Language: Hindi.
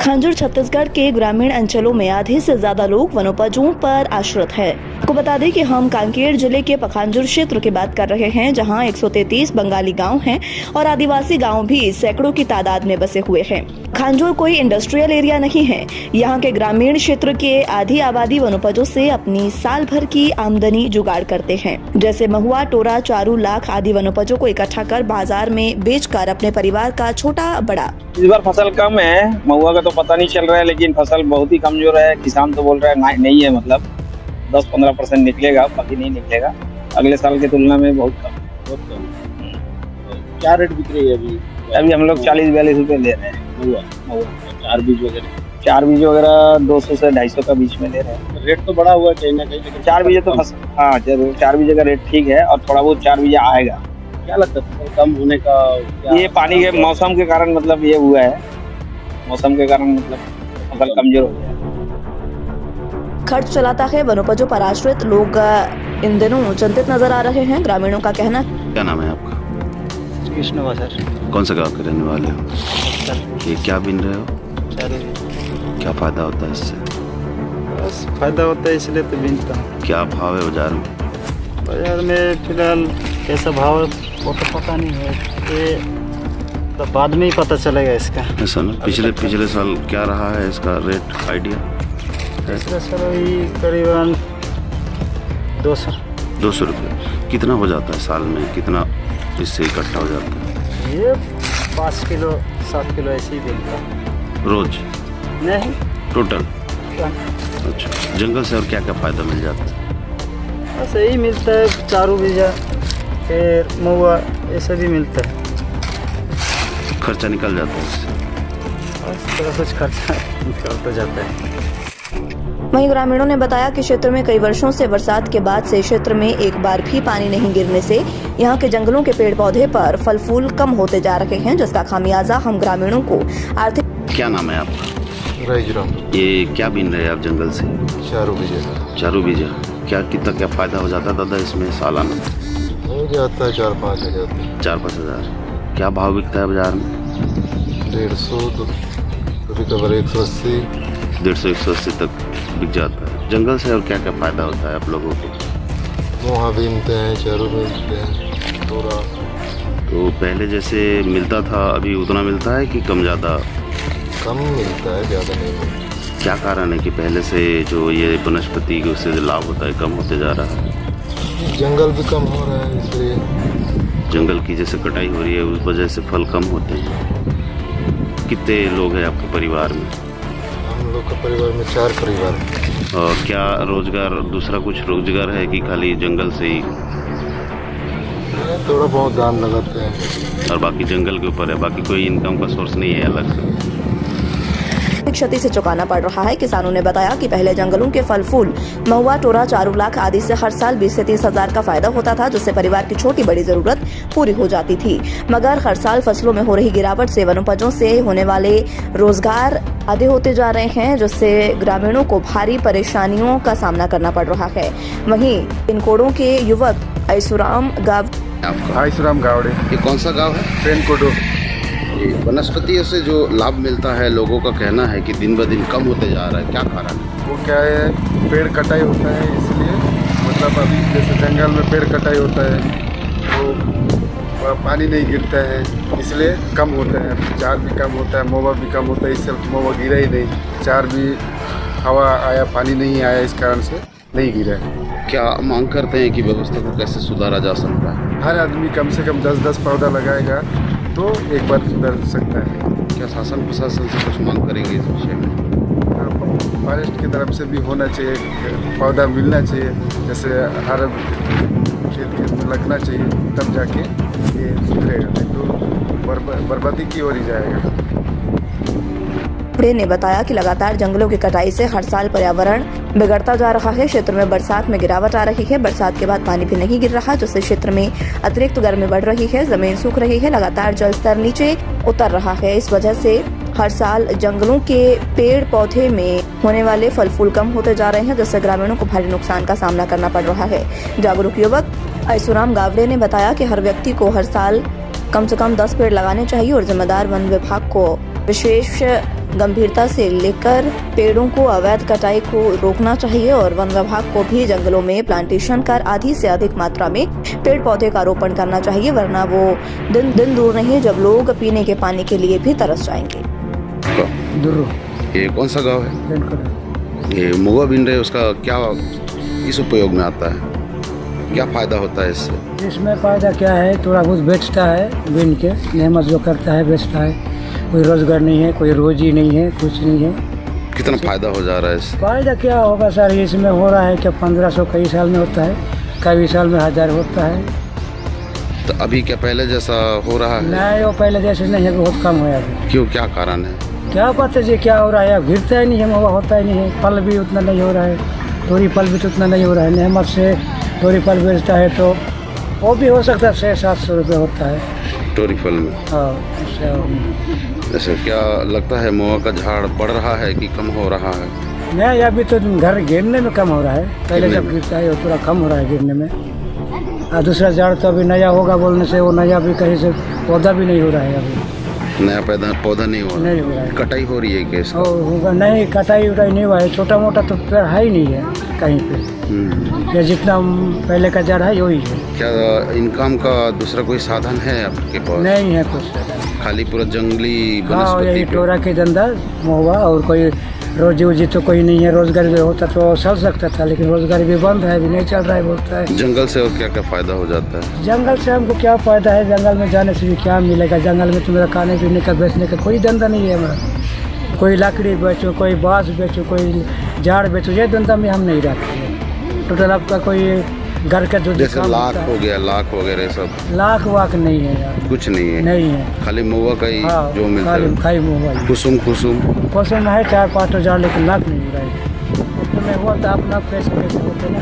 खांजुर छत्तीसगढ़ के ग्रामीण अंचलों में आधे से ज्यादा लोग वनोपजों पर आश्रित है। आपको बता दें कि हम कांकेर जिले के पखांजुर क्षेत्र की बात कर रहे हैं, जहां 133 बंगाली गांव हैं और आदिवासी गांव भी सैकड़ों की तादाद में बसे हुए हैं। खांजुर कोई इंडस्ट्रियल एरिया नहीं है। यहाँ के ग्रामीण क्षेत्र के आधी आबादी वनोपजों से अपनी साल भर की आमदनी जुगाड़ करते हैं, जैसे महुआ, टोरा, चारू, लाख आदि वनोपजों को इकट्ठा कर बाजार में बेचकर अपने परिवार का छोटा बड़ा। इस बार फसल कम है, महुआ का तो पता नहीं चल रहा है, लेकिन फसल बहुत ही कमजोर है। किसान तो बोल रहा है नहीं है, मतलब 10-15% निकलेगा, बाकी नहीं निकलेगा। अगले साल की तुलना में बहुत कम। क्या रेट बिक रही है अभी? अभी हम लोग 40-42 रुपए ले रहे हैं महुआ चार बीज वगैरह 200 से 250 का बीच में ले रहे हैं। रेट तो बढ़ा हुआ है कहीं ना कहीं, लेकिन चार बीजे तो हाँ जरूर, 4 बीजे का रेट ठीक है और थोड़ा बहुत 4 बीजे आएगा। क्या लगता है फसल कम होने का? ये पानी के मौसम के कारण मतलब ये हुआ है, मौसम के कारण मतलब फसल कमजोर हो गया है। खर्च चलाता है वनोपजों पर आश्रित लोग इन दिनों चिंतित नजर आ रहे हैं। ग्रामीणों का कहना। क्या नाम है आपका? कृष्ण सर। कौन सा गांव के रहने वाले हो? सर ये क्या बीन रहे हो? क्या फायदा होता है इससे? बस फायदा होता है इसलिए तो बीनता हूँ। क्या भाव है बाजार में? बाजार में फिलहाल कैसा भाव है वो तो पता नहीं है, ये तो बाद में ही पता चलेगा इसका। ऐसा ना, पिछले साल क्या रहा है इसका रेट आइडिया? पिछले साल वही करीबन 200 रुपये। कितना हो जाता है साल में, कितना इससे इकट्ठा हो जाता है? ये 5 किलो 7 किलो ऐसे ही बिकता है रोज? नहीं टोटल? अच्छा, जंगल से और क्या क्या फायदा मिल जाता है? बस यही मिलता है, चारू बीजा फिर महुआ ऐसे भी मिलता है। खर्चा निकल जाता है इससे? बस थोड़ा कुछ खर्चा निकलता जाता है। वहीं ग्रामीणों ने बताया कि क्षेत्र में कई वर्षों से बरसात के बाद से क्षेत्र में एक बार भी पानी नहीं गिरने से यहाँ के जंगलों के पेड़ पौधे पर फल फूल कम होते जा रहे हैं, जिसका खामियाजा हम ग्रामीणों को आर्थिक। क्या नाम है आपका? राइजराम। ये क्या बीन रहे हैं आप जंगल से? चारू बीजा। कितना क्या फायदा हो जाता है दादा इसमें सालाना? हो जाता है 4-5 हज़ार। 4-5 हज़ार। क्या भाव बिकता है बाजार में? 150, कभी कभार 180। 150-180 तक बिक जाता है। जंगल से और क्या क्या फायदा होता है आप लोगों को? मोहा बीनते हैं, चारू बीनते हैं, टोरा। तो पहले जैसे मिलता था अभी उतना मिलता है कि कम ज़्यादा? कम मिलता है, ज़्यादा नहीं मिलता। क्या कारण है कि पहले से जो ये वनस्पति के उससे लाभ होता है कम होते जा रहा है? जंगल भी कम हो रहा है, इसलिए जंगल की जैसे कटाई हो रही है उस वजह से फल कम होते हैं। कितने लोग हैं आपके परिवार में? हम लोग का परिवार में 4 परिवार है। और क्या रोजगार, दूसरा कुछ रोजगार है कि खाली जंगल से ही? थोड़ा बहुत दाम लगाते हैं और बाकी जंगल के ऊपर है, बाकी कोई इनकम का सोर्स नहीं है अलग से? क्षति से चुकाना पड़ रहा है। किसानों ने बताया कि पहले जंगलों के फल फूल, महुआ, टोरा, चारू, लाख आदि से हर साल 20 से 30 हजार का फायदा होता था, जिससे परिवार की छोटी बड़ी जरूरत पूरी हो जाती थी। मगर हर साल फसलों में हो रही गिरावट से वनोपजों से होने वाले रोजगार आधे होते जा रहे हैं, जिससे ग्रामीणों को भारी परेशानियों का सामना करना पड़ रहा है। वहीं इन कोड़ों के युवक आईसुराम गावड़े। ये कौन सा गाँव है? पेनकोडो। वनस्पतियों से जो लाभ मिलता है लोगों का कहना है कि दिन ब दिन कम होते जा रहा है, क्या कारण है? वो क्या है, पेड़ कटाई होता है, इसलिए मतलब अभी जैसे जंगल में पेड़ कटाई होता है तो पानी नहीं गिरता है, इसलिए कम होता है। चार भी कम होता है, महुआ भी कम होता है, इससे महुआ गिरा ही नहीं। चार भी हवा आया, पानी नहीं आया, इस कारण से नहीं गिरा है। क्या मांग करते हैं कि व्यवस्था को कैसे सुधारा जा सकता है? हर आदमी कम से कम 10-10 पौधा लगाएगा तो एक बार सुधर सकता है। क्या शासन प्रशासन से कुछ मांग करेंगे इस विषय में? फॉरेस्ट की तरफ से भी होना चाहिए, पौधा मिलना चाहिए, जैसे हर खेत में लगना चाहिए, तब जाके ये सुधरेगा, नहीं तो बर्बादी की ओर ही जाएगा। ने बताया कि लगातार जंगलों की कटाई से हर साल पर्यावरण बिगड़ता जा रहा है। क्षेत्र में बरसात में गिरावट आ रही है, बरसात के बाद पानी भी नहीं गिर रहा, जिससे क्षेत्र में अतिरिक्त गर्मी बढ़ रही है, जमीन सूख रही है, लगातार जल स्तर नीचे उतर रहा है। इस वजह से हर साल जंगलों के पेड़ पौधे में होने वाले फल फूल कम होते जा रहे हैं, जिससे ग्रामीणों को भारी नुकसान का सामना करना पड़ रहा है। जागरूक युवक आईसुराम गावड़े ने बताया कि हर व्यक्ति को हर साल कम से कम 10 पेड़ लगाने चाहिए और जिम्मेदार वन विभाग को विशेष गंभीरता से लेकर पेड़ों को अवैध कटाई को रोकना चाहिए और वन विभाग को भी जंगलों में प्लांटेशन कर आधी से अधिक मात्रा में पेड़ पौधे का रोपण करना चाहिए, वरना वो दिन दूर नहीं जब लोग पीने के पानी के लिए भी तरस जाएंगे। ये कौन सा गांव है? ये महुआ बिन रहे, उसका क्या किस उपयोग में आता है, क्या फायदा होता है इससे? इसमें फ़ायदा क्या है, थोड़ा बहुत बेचता है बिन के, नेमत जो करता है बेचता है, कोई रोज़गार नहीं है, कोई रोजी नहीं है, कुछ नहीं है। कितना फायदा हो जा रहा है इससे? फ़ायदा क्या होगा सर, इसमें हो रहा है कि 1500 कई साल में होता है, कई साल में 1000 होता है। तो अभी क्या पहले जैसा हो रहा है? नहीं, वो पहले जैसे नहीं है, बहुत कम हुआ है। क्यों, क्या कारण है? क्या पता जी क्या हो रहा है, अब गिरता ही नहीं है, महुआ होता ही नहीं है, फल भी उतना नहीं हो रहा है, तोरी फल भी तो उतना नहीं हो रहा है। नेमत से तोरी फल बेचता है तो वो भी हो सकता है 600-700 रुपये होता है टोरी फल में। हाँ, उससे जैसे क्या लगता है, महुआ का झाड़ बढ़ रहा है कि कम हो रहा है? नहीं, अभी तो घर गिरने में कम हो रहा है, पहले गिरने जब में? गिरता है वो थोड़ा कम हो रहा है गिरने में। और दूसरा झाड़ तो अभी नया होगा बोलने से वो नया भी कहीं से पौधा भी नहीं हो रहा है, अभी नया पौधा नहीं हो रहा नहीं हो रहा है। कटाई हो रही है कैसे? और होगा नहीं, कटाई उटाई नहीं हुआ है, छोटा मोटा तो पेड़ है ही नहीं है कहीं पे, ये जितना पहले का जड़ है वही है। क्या इनकम का दूसरा कोई साधन है आपके पास? नहीं है कुछ, खाली पूरा जंगली हाँ वनस्पति यही पे? टोरा के धंधा महुआ, और कोई रोजी वोजी तो कोई नहीं है। रोजगार भी होता तो चल सकता था, लेकिन रोजगार भी बंद है, अभी नहीं चल रहा है, बोलता है। जंगल से और क्या क्या फायदा हो जाता है? जंगल से हमको क्या फायदा है, जंगल में जाने से भी क्या मिलेगा, जंगल में तो मेरा खाने पीने का बेचने का कोई धंधा नहीं है हमारा। कोई लकड़ी बेचो, कोई बाँस बेचो, कोई झाड़ बेचो, ये धंधा में हम नहीं रखते हैं। टोटल आपका कोई घर का जो जैसे काम लाख होता है, हो गया, लाख वगैरह सब लाख वाख नहीं है यार, कुछ नहीं है? नहीं है। खाली महुआ का ही हाँ, जो मिलता खाली है। खाई मोबाइल कुसुम पसंद है 4-5 हज़ार, लेकिन लाख नहीं हो रहा है। तो मैं हुआ तो अपना पैसे होते ना।